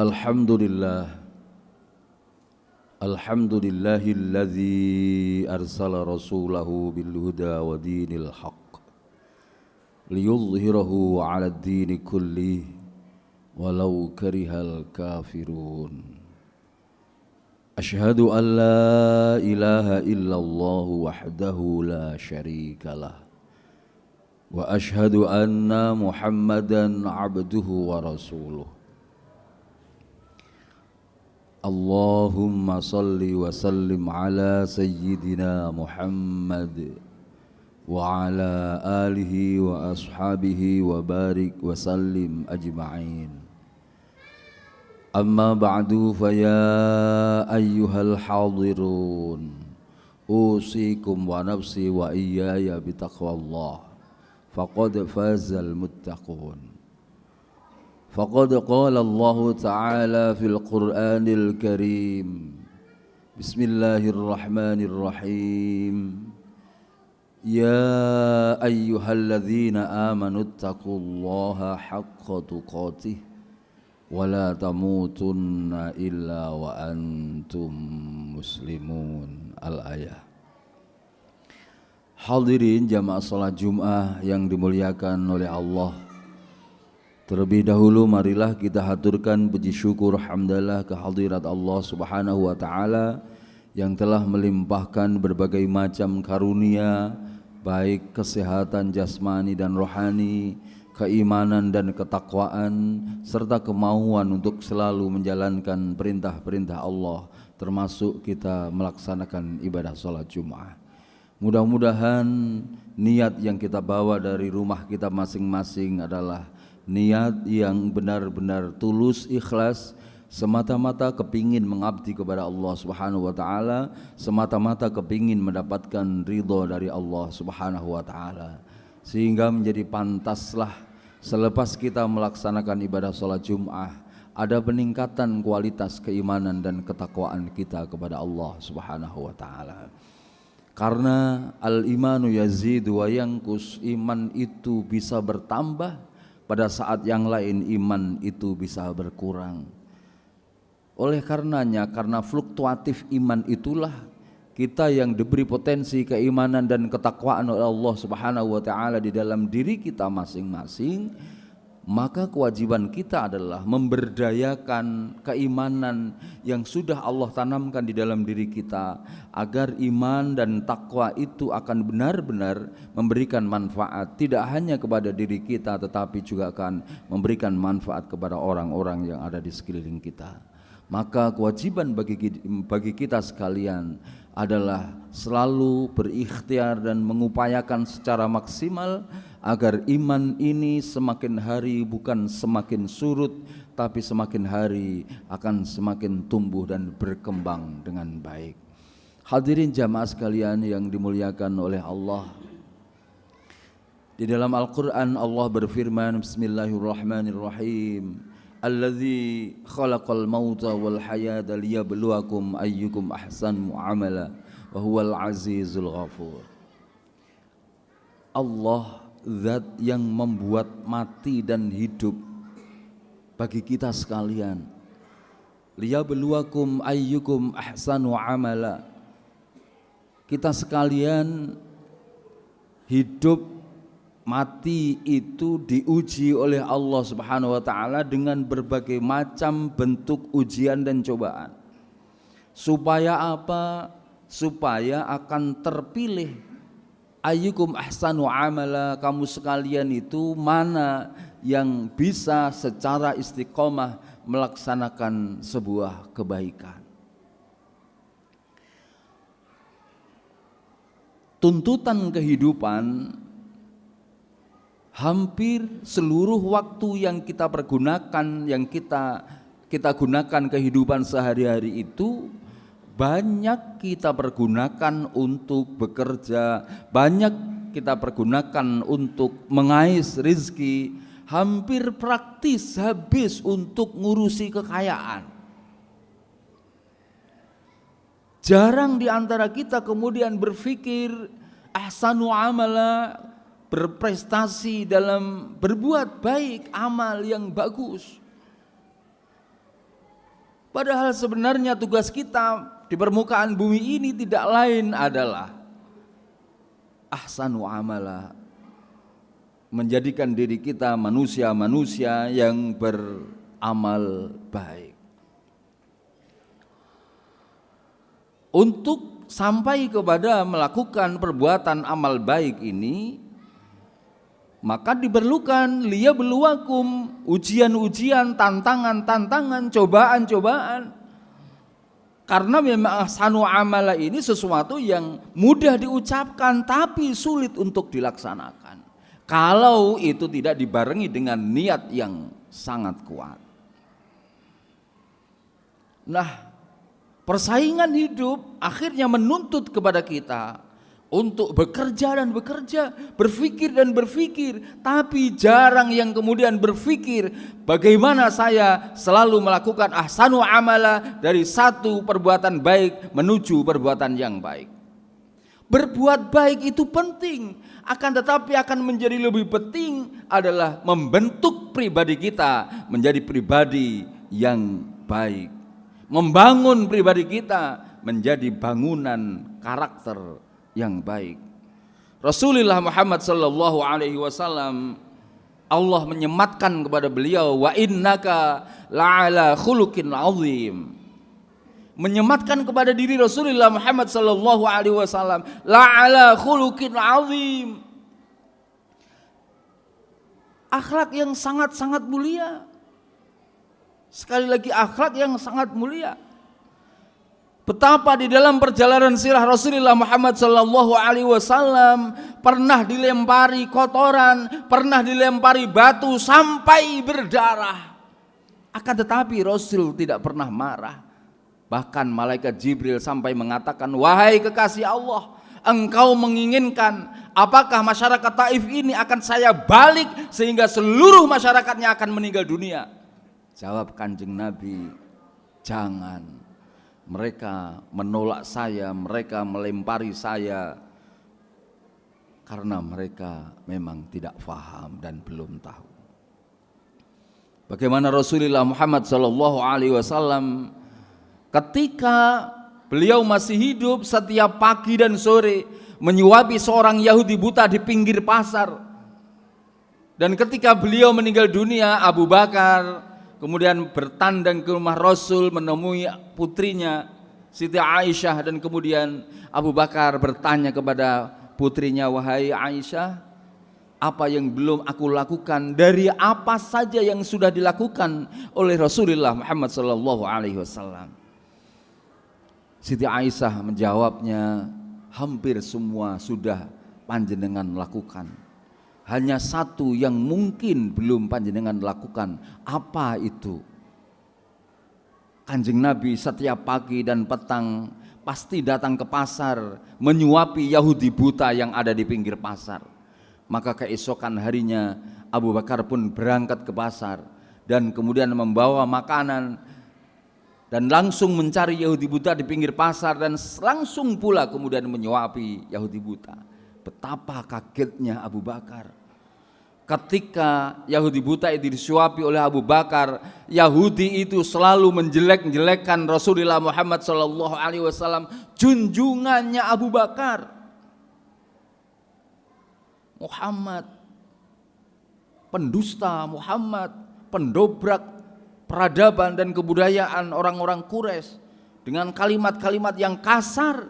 Alhamdulillah, alhamdulillahilladzi arsala rasulahu bil huda wa dinil haqq liyudhhirahu 'ala ad-dini kullih walau karihal kafirun. Asyhadu an la ilaha illallah wahdahu la syarikalah wa asyhadu anna Muhammadan 'abduhu wa rasuluh. Allahumma salli wa sallim ala sayyidina Muhammad wa ala alihi wa ashabihi wa barik wa sallim ajma'in. Amma ba'du, fa ya ayyuhal hadirun, usikum wa nafsi wa iyaya bitaqwallah, faqad fazal muttaqun. فقد قال الله تعالى في القرآن الكريم: بسم الله الرحمن الرحيم يا أيها الذين آمنوا اتقوا الله حق تقاته ولا تموتن إلا وأنتم مسلمون. Al-ayah. Hadirin jamaah salat Jumat yang dimuliakan oleh Allah, terlebih dahulu marilah kita haturkan puji syukur hamdalah kehadirat Allah Subhanahu wa taala yang telah melimpahkan berbagai macam karunia, baik kesehatan jasmani dan rohani, keimanan dan ketakwaan, serta kemauan untuk selalu menjalankan perintah-perintah Allah, termasuk kita melaksanakan ibadah salat Jumat. Mudah-mudahan niat yang kita bawa dari rumah kita masing-masing adalah niat yang benar-benar tulus, ikhlas, semata-mata kepingin mengabdi kepada Allah Subhanahu wa taala, semata-mata kepingin mendapatkan ridha dari Allah Subhanahu wa taala, sehingga menjadi pantaslah selepas kita melaksanakan ibadah salat Jumat ada peningkatan kualitas keimanan dan ketakwaan kita kepada Allah Subhanahu wa taala. Karena al-imanu yazidu wa yanqus, iman itu bisa bertambah, pada saat yang lain iman itu bisa berkurang. Oleh karenanya, karena fluktuatif iman itulah kita yang diberi potensi keimanan dan ketakwaan oleh Allah Subhanahu wa taala di dalam diri kita masing-masing, maka kewajiban kita adalah memberdayakan keimanan yang sudah Allah tanamkan di dalam diri kita, agar iman dan takwa itu akan benar-benar memberikan manfaat tidak hanya kepada diri kita, tetapi juga akan memberikan manfaat kepada orang-orang yang ada di sekeliling kita. Maka kewajiban bagi kita sekalian adalah selalu berikhtiar dan mengupayakan secara maksimal agar iman ini semakin hari bukan semakin surut, tapi semakin hari akan semakin tumbuh dan berkembang dengan baik. Hadirin jamaah sekalian yang dimuliakan oleh Allah, di dalam Al-Quran Allah berfirman, Bismillahirrahmanirrahim, Alladzi khalaqal mauta wal hayata liyabluwakum ayyukum ahsanu amala wa huwal azizul ghafur. Allah zat yang membuat mati dan hidup bagi kita sekalian. Liyabluwakum ayyukum ahsanu amala. Kita sekalian hidup mati itu diuji oleh Allah Subhanahu wa taala dengan berbagai macam bentuk ujian dan cobaan. Supaya apa? Supaya akan terpilih ayyukum ahsanu amala, kamu sekalian itu mana yang bisa secara istiqomah melaksanakan sebuah kebaikan. Tuntutan kehidupan, hampir seluruh waktu yang kita pergunakan, yang kita gunakan kehidupan sehari-hari itu banyak kita pergunakan untuk bekerja, banyak kita pergunakan untuk mengais rizki, hampir praktis habis untuk ngurusi kekayaan. Jarang di antara kita kemudian berpikir ahsanu amala, berprestasi dalam berbuat baik, amal yang bagus. Padahal sebenarnya tugas kita di permukaan bumi ini tidak lain adalah ahsanu amala, menjadikan diri kita manusia-manusia yang beramal baik. Untuk sampai kepada melakukan perbuatan amal baik ini, maka diperlukan liyabluwakum, ujian-ujian, tantangan-tantangan, cobaan-cobaan. Karena memang ahsanu amala ini sesuatu yang mudah diucapkan tapi sulit untuk dilaksanakan kalau itu tidak dibarengi dengan niat yang sangat kuat. Nah, persaingan hidup akhirnya menuntut kepada kita untuk bekerja dan bekerja, berpikir dan berpikir, tapi jarang yang kemudian berpikir bagaimana saya selalu melakukan ahsanu amala, dari satu perbuatan baik menuju perbuatan yang baik. Berbuat baik itu penting, akan tetapi akan menjadi lebih penting adalah membentuk pribadi kita menjadi pribadi yang baik, membangun pribadi kita menjadi bangunan karakter yang baik. Rasulullah Muhammad sallallahu alaihi wasallam, Allah menyematkan kepada beliau, wa innaka la'ala khuluqin azim. Menyematkan kepada diri Rasulullah Muhammad sallallahu alaihi wasallam, la'ala khuluqin azim. Akhlak yang sangat-sangat mulia. Sekali lagi, akhlak yang sangat mulia. Betapa di dalam perjalanan sirah Rasulullah Muhammad sallallahu alaihi wasallam pernah dilempari kotoran, pernah dilempari batu sampai berdarah. Akan tetapi Rasul tidak pernah marah. Bahkan malaikat Jibril sampai mengatakan, wahai kekasih Allah, engkau menginginkan apakah masyarakat Taif ini akan saya balik sehingga seluruh masyarakatnya akan meninggal dunia? Jawab Kanjeng Nabi, jangan. Mereka menolak saya, mereka melempari saya karena mereka memang tidak faham dan belum tahu. Bagaimana Rasulullah Muhammad sallallahu alaihi wasallam ketika beliau masih hidup setiap pagi dan sore menyuapi seorang Yahudi buta di pinggir pasar. Dan ketika beliau meninggal dunia, Abu Bakar kemudian bertandang ke rumah Rasul menemui putrinya Siti Aisyah, dan kemudian Abu Bakar bertanya kepada putrinya, wahai Aisyah, apa yang belum aku lakukan dari apa saja yang sudah dilakukan oleh Rasulullah Muhammad sallallahu alaihi wasallam? Siti Aisyah menjawabnya, hampir semua sudah panjenengan lakukan. Hanya satu yang mungkin belum panjenengan lakukan. Apa itu? Kanjeng Nabi setiap pagi dan petang pasti datang ke pasar menyuapi Yahudi buta yang ada di pinggir pasar. Maka keesokan harinya Abu Bakar pun berangkat ke pasar dan kemudian membawa makanan dan langsung mencari Yahudi buta di pinggir pasar dan langsung pula kemudian menyuapi Yahudi buta. Betapa kagetnya Abu Bakar ketika Yahudi buta itu disuapi oleh Abu Bakar. Yahudi itu selalu menjelek-jelekkan Rasulullah Muhammad sallallahu alaihi wasallam, junjungannya Abu Bakar. Muhammad pendusta, Muhammad pendobrak peradaban dan kebudayaan orang-orang Quraisy dengan kalimat-kalimat yang kasar.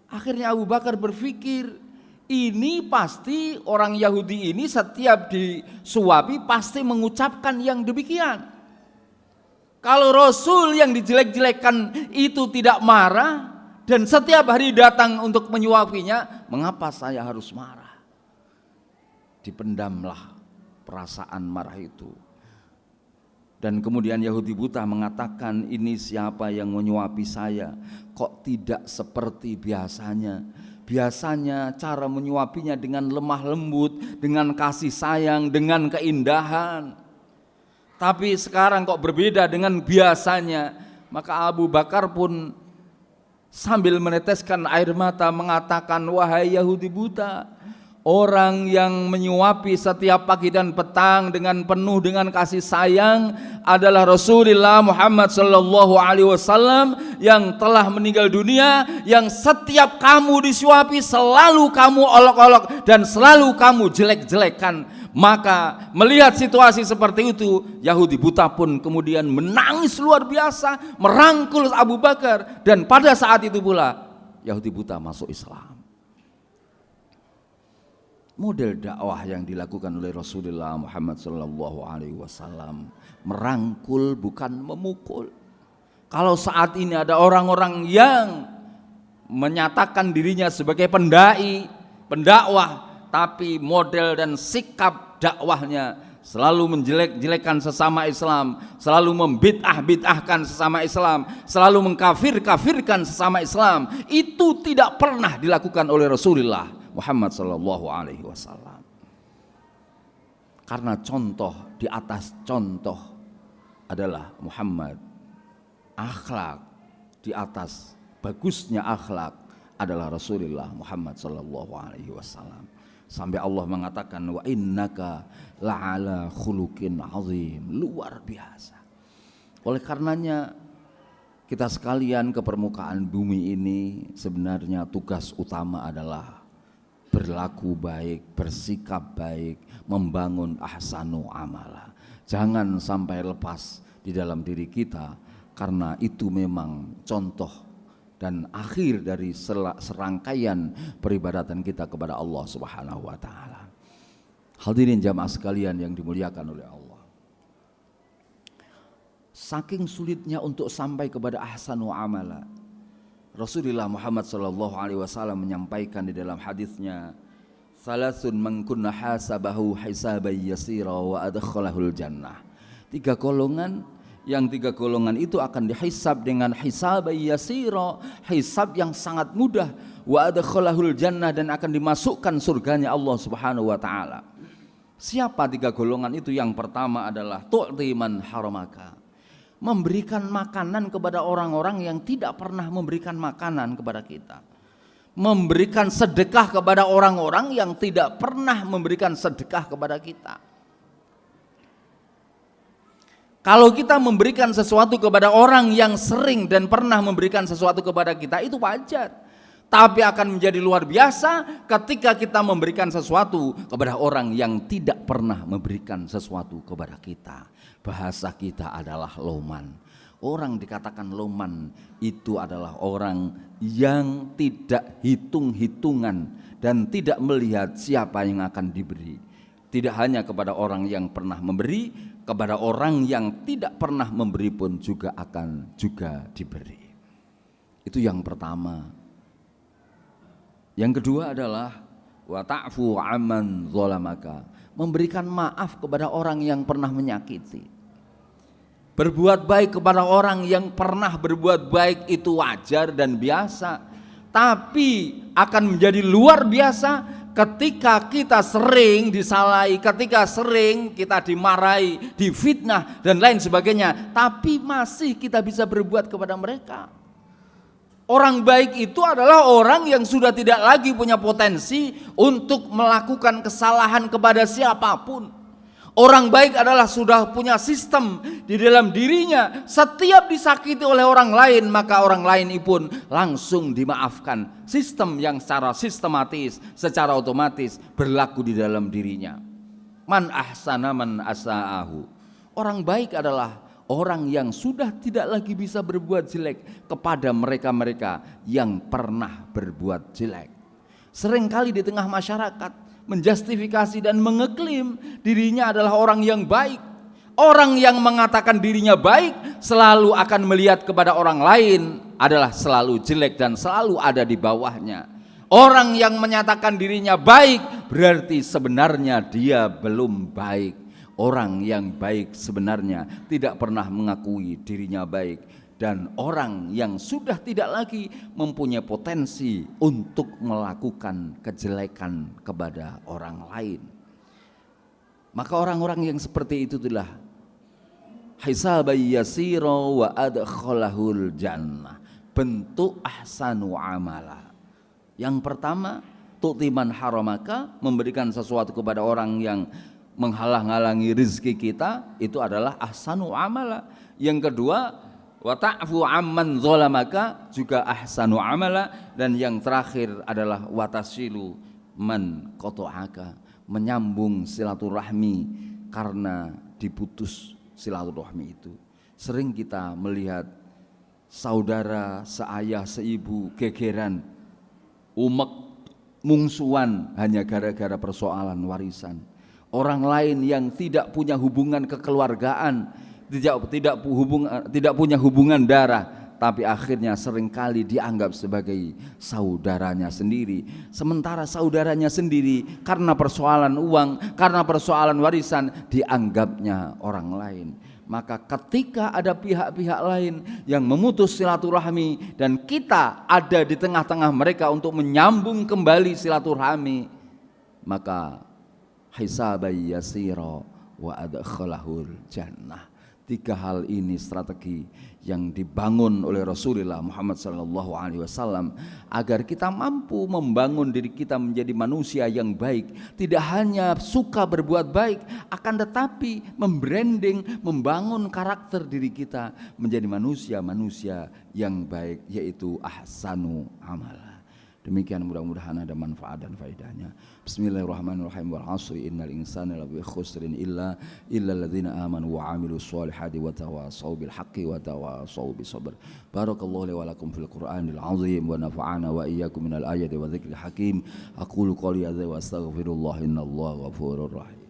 Akhirnya Abu Bakar berpikir, ini pasti orang Yahudi ini setiap disuapi pasti mengucapkan yang demikian. Kalau Rasul yang dijelek-jelekkan itu tidak marah dan setiap hari datang untuk menyuapinya, mengapa saya harus marah? Dipendamlah perasaan marah itu. Dan kemudian Yahudi buta mengatakan, ini siapa yang menyuapi saya? Kok tidak seperti biasanya? Biasanya cara menyuapinya dengan lemah lembut, dengan kasih sayang, dengan keindahan. Tapi sekarang kok berbeda dengan biasanya. Maka Abu Bakar pun sambil meneteskan air mata mengatakan, wahai Yahudi buta, orang yang menyuapi setiap pagi dan petang dengan penuh dengan kasih sayang adalah Rasulullah Muhammad sallallahu alaihi wasallam yang telah meninggal dunia, yang setiap kamu disuapi selalu kamu olok-olok dan selalu kamu jelek-jelekan. Maka melihat situasi seperti itu, Yahudi buta pun kemudian menangis luar biasa, merangkul Abu Bakar, dan pada saat itu pula Yahudi buta masuk Islam. Model dakwah yang dilakukan oleh Rasulullah Muhammad sallallahu alaihi wasallam, merangkul bukan memukul. Kalau saat ini ada orang-orang yang menyatakan dirinya sebagai pendai, pendakwah, tapi model dan sikap dakwahnya selalu menjelek-jelekan sesama Islam, selalu membid'ah-bid'ahkan sesama Islam, selalu mengkafir-kafirkan sesama Islam, itu tidak pernah dilakukan oleh Rasulullah Muhammad sallallahu alaihi wasallam. Karena contoh di atas contoh adalah Muhammad. Akhlak di atas bagusnya akhlak adalah Rasulullah Muhammad sallallahu alaihi wasallam. Sampai Allah mengatakan wa innaka la'ala khuluqin azim, luar biasa. Oleh karenanya kita sekalian ke permukaan bumi ini sebenarnya tugas utama adalah berlaku baik, bersikap baik, membangun ahsanu amala. Jangan sampai lepas di dalam diri kita, karena itu memang contoh dan akhir dari serangkaian peribadatan kita kepada Allah Subhanahu wa taala. Hadirin jamaah sekalian yang dimuliakan oleh Allah. Saking sulitnya untuk sampai kepada ahsanu amala, Rasulullah Muhammad sallallahu alaihi wasallam menyampaikan di dalam hadisnya, salasun man kunna hasabahu hisaban yasira wa adkhalahul jannah. Tiga golongan, yang tiga golongan itu akan dihisab dengan hisaban yasira, hisab yang sangat mudah, wa adkhalahul jannah, dan akan dimasukkan surganya Allah Subhanahu wa taala. Siapa tiga golongan itu? Yang pertama adalah tu'ti man haramaka, memberikan makanan kepada orang-orang yang tidak pernah memberikan makanan kepada kita, memberikan sedekah kepada orang-orang yang tidak pernah memberikan sedekah kepada kita. Kalau kita memberikan sesuatu kepada orang yang sering dan pernah memberikan sesuatu kepada kita, itu wajar. Tapi akan menjadi luar biasa ketika kita memberikan sesuatu kepada orang yang tidak pernah memberikan sesuatu kepada kita. Bahasa kita adalah loman. Orang dikatakan loman itu adalah orang yang tidak hitung-hitungan dan tidak melihat siapa yang akan diberi. Tidak hanya kepada orang yang pernah memberi, kepada orang yang tidak pernah memberi pun juga akan juga diberi. Itu yang pertama. Yang kedua adalah wa ta'fu amman zalamaka, memberikan maaf kepada orang yang pernah menyakiti. Berbuat baik kepada orang yang pernah berbuat baik itu wajar dan biasa, tapi akan menjadi luar biasa ketika kita sering disalahi, ketika sering kita dimarahi, difitnah dan lain sebagainya, tapi masih kita bisa berbuat kepada mereka. Orang baik itu adalah orang yang sudah tidak lagi punya potensi untuk melakukan kesalahan kepada siapapun. Orang baik adalah sudah punya sistem di dalam dirinya. Setiap disakiti oleh orang lain, maka orang lain pun langsung dimaafkan. Sistem yang secara sistematis, secara otomatis berlaku di dalam dirinya. Man ahsana man asa'ahu. Orang baik adalah orang yang sudah tidak lagi bisa berbuat jelek kepada mereka-mereka yang pernah berbuat jelek. Seringkali di tengah masyarakat menjustifikasi dan mengeklaim dirinya adalah orang yang baik. Orang yang mengatakan dirinya baik selalu akan melihat kepada orang lain adalah selalu jelek dan selalu ada di bawahnya. Orang yang menyatakan dirinya baik berarti sebenarnya dia belum baik. Orang yang baik sebenarnya tidak pernah mengakui dirinya baik, dan orang yang sudah tidak lagi mempunyai potensi untuk melakukan kejelekan kepada orang lain. Maka orang-orang yang seperti itu itulah hisabai yasira wa adkhalahul jannah, bentuk ahsanu amala. Yang pertama, tu'timan haramaka, memberikan sesuatu kepada orang yang menghalang-halangi rizki kita, itu adalah ahsanu amala. Yang kedua, wa ta'fu amman zalamaka, juga ahsanu amala. Dan yang terakhir adalah wa tasilu man qata'aka, menyambung silaturahmi karena diputus silaturahmi itu. Sering kita melihat saudara, seayah, seibu gegeran, umek, mungsuan hanya gara-gara persoalan warisan. Orang lain yang tidak punya hubungan kekeluargaan, tidak punya hubungan darah, tapi akhirnya seringkali dianggap sebagai saudaranya sendiri. Sementara saudaranya sendiri karena persoalan uang, karena persoalan warisan dianggapnya orang lain. Maka ketika ada pihak-pihak lain yang memutus silaturahmi dan kita ada di tengah-tengah mereka untuk menyambung kembali silaturahmi, maka hisabai yasira wa adkhalahul jannah. 3 hal ini strategi yang dibangun oleh Rasulullah Muhammad SAW agar kita mampu membangun diri kita menjadi manusia yang baik. Tidak hanya suka berbuat baik, akan tetapi membranding, membangun karakter diri kita menjadi manusia-manusia yang baik, yaitu ahsanu amala. Demikian, mudah-mudahan ada manfaat dan faedahnya. Bismillahirrahmanirrahim. Wal 'asri innal insana lafi khusrin illa alladzina amanu wa 'amilus solihati wa tawassaw bil haqqi wa tawassaw bis sabr. Barakallahu li wa lakum fil Qur'anil 'azim wa nafa'ana wa iyyakum minal ayati wa dzikril hakim. Aqulu qouli hadza wa astaghfirullah innallaha ghafurur rahim.